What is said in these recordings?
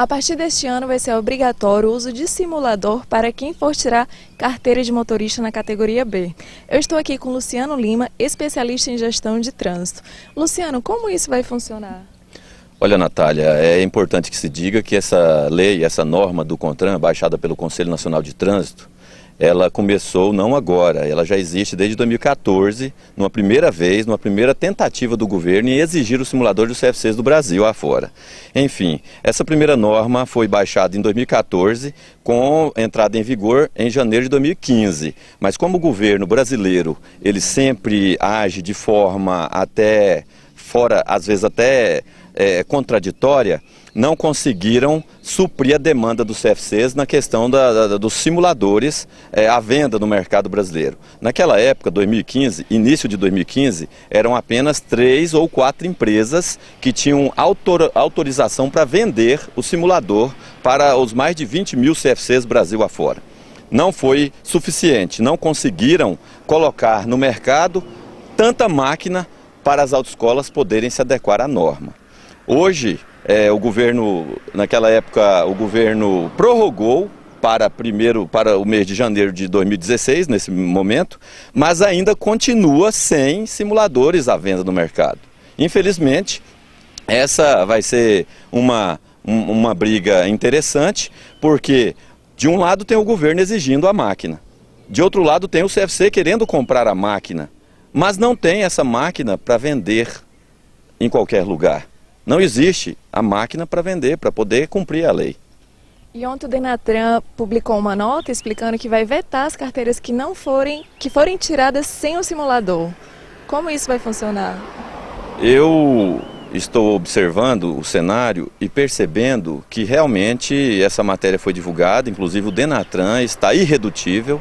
A partir deste ano vai ser obrigatório o uso de simulador para quem for tirar carteira de motorista na categoria B. Eu estou aqui com Luciano Lima, especialista em gestão de trânsito. Luciano, como isso vai funcionar? Olha, Natália, é importante que se diga que essa lei, essa norma do CONTRAN, baixada pelo Conselho Nacional de Trânsito, ela começou não agora, ela já existe desde 2014, numa primeira vez, numa primeira tentativa do governo em exigir o simulador dos CFCs do Brasil afora. Enfim, essa primeira norma foi baixada em 2014, com entrada em vigor em janeiro de 2015. Mas como o governo brasileiro, ele sempre age de forma até fora, às vezes até contraditória, não conseguiram suprir a demanda dos CFCs na questão dos simuladores à venda no mercado brasileiro. Naquela época, 2015, início de 2015, eram apenas 3 ou 4 empresas que tinham autorização para vender o simulador para os mais de 20 mil CFCs Brasil afora. Não foi suficiente, não conseguiram colocar no mercado tanta máquina para as autoescolas poderem se adequar à norma. Hoje, o governo, naquela época, o governo prorrogou para o mês de janeiro de 2016, nesse momento, mas ainda continua sem simuladores à venda no mercado. Infelizmente, essa vai ser uma briga interessante, porque de um lado tem o governo exigindo a máquina, de outro lado tem o CFC querendo comprar a máquina, mas não tem essa máquina para vender em qualquer lugar. Não existe a máquina para vender, para poder cumprir a lei. E ontem o Denatran publicou uma nota explicando que vai vetar as carteiras que forem tiradas sem o simulador. Como isso vai funcionar? Eu estou observando o cenário e percebendo que realmente essa matéria foi divulgada, inclusive o Denatran está irredutível,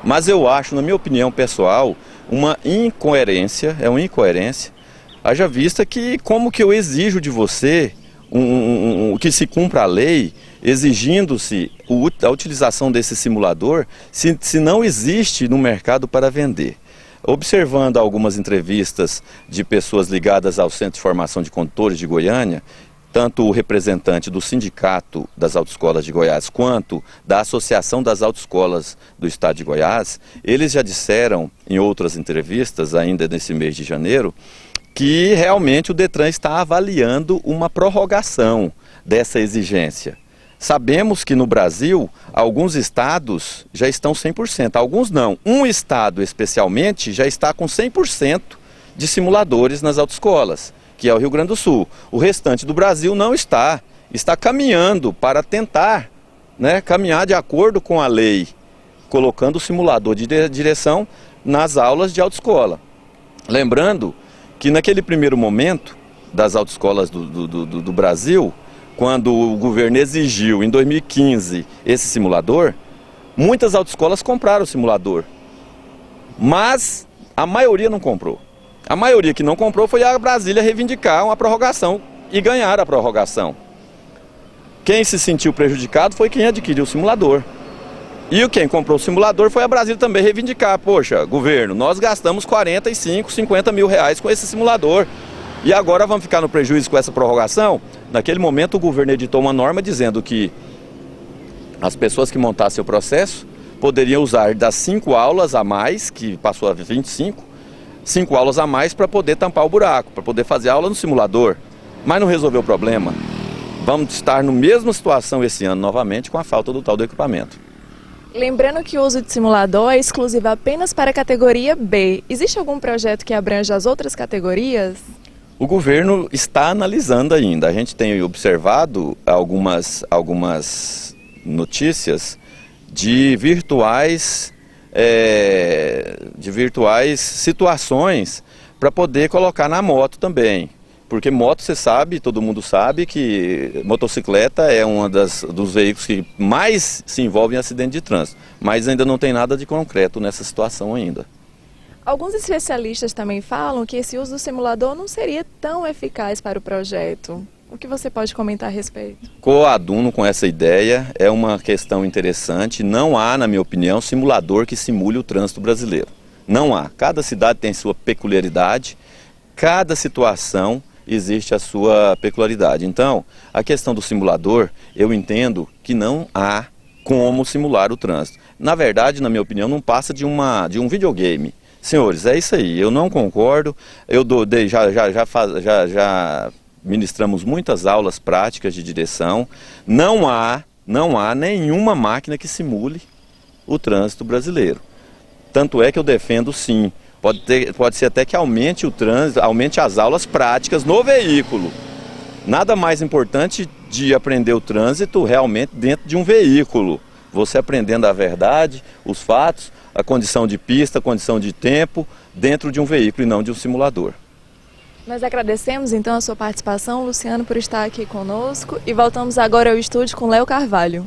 mas eu acho, na minha opinião pessoal, uma incoerência, haja vista que como que eu exijo de você que se cumpra a lei, exigindo-se a utilização desse simulador, se não existe no mercado para vender. Observando algumas entrevistas de pessoas ligadas ao Centro de Formação de Condutores de Goiânia, tanto o representante do Sindicato das Autoescolas de Goiás quanto da Associação das Autoescolas do Estado de Goiás, eles já disseram em outras entrevistas, ainda nesse mês de janeiro, que realmente o Detran está avaliando uma prorrogação dessa exigência. Sabemos que no Brasil, alguns estados já estão 100%, alguns não. Um estado especialmente já está com 100% de simuladores nas autoescolas, que é o Rio Grande do Sul. O restante do Brasil não está caminhando para tentar, caminhar de acordo com a lei, colocando o simulador de direção nas aulas de autoescola. Lembrando que naquele primeiro momento das autoescolas do Brasil, quando o governo exigiu em 2015 esse simulador, muitas autoescolas compraram o simulador, mas a maioria não comprou. A maioria que não comprou foi a Brasília reivindicar uma prorrogação e ganhar a prorrogação. Quem se sentiu prejudicado foi quem adquiriu o simulador. E quem comprou o simulador foi a Brasília também reivindicar. Poxa, governo, nós gastamos 45, 50 mil reais com esse simulador. E agora vamos ficar no prejuízo com essa prorrogação? Naquele momento o governo editou uma norma dizendo que as pessoas que montassem o processo poderiam usar das 5 aulas a mais, que passou a 25, 5 aulas a mais para poder tampar o buraco, para poder fazer aula no simulador. Mas não resolveu o problema. Vamos estar na mesma situação esse ano novamente com a falta do tal do equipamento. Lembrando que o uso de simulador é exclusivo apenas para a categoria B. Existe algum projeto que abranja as outras categorias? O governo está analisando ainda. A gente tem observado algumas notícias de virtuais situações para poder colocar na moto também. Porque moto, você sabe, todo mundo sabe que motocicleta é dos veículos que mais se envolvem em acidente de trânsito. Mas ainda não tem nada de concreto nessa situação ainda. Alguns especialistas também falam que esse uso do simulador não seria tão eficaz para o projeto. O que você pode comentar a respeito? Coaduno com essa ideia, é uma questão interessante. Não há, na minha opinião, simulador que simule o trânsito brasileiro. Não há. Cada cidade tem sua peculiaridade, cada situação existe a sua peculiaridade. Então, a questão do simulador, eu entendo que não há como simular o trânsito. Na verdade, na minha opinião, não passa de um videogame. Senhores, é isso aí, eu não concordo, já ministramos muitas aulas práticas de direção, não há nenhuma máquina que simule o trânsito brasileiro. Tanto é que eu defendo sim, pode ser até que aumente o trânsito, aumente as aulas práticas no veículo. Nada mais importante de aprender o trânsito realmente dentro de um veículo. Você aprendendo a verdade, os fatos, a condição de pista, a condição de tempo, dentro de um veículo e não de um simulador. Nós agradecemos então a sua participação, Luciano, por estar aqui conosco, e voltamos agora ao estúdio com Léo Carvalho.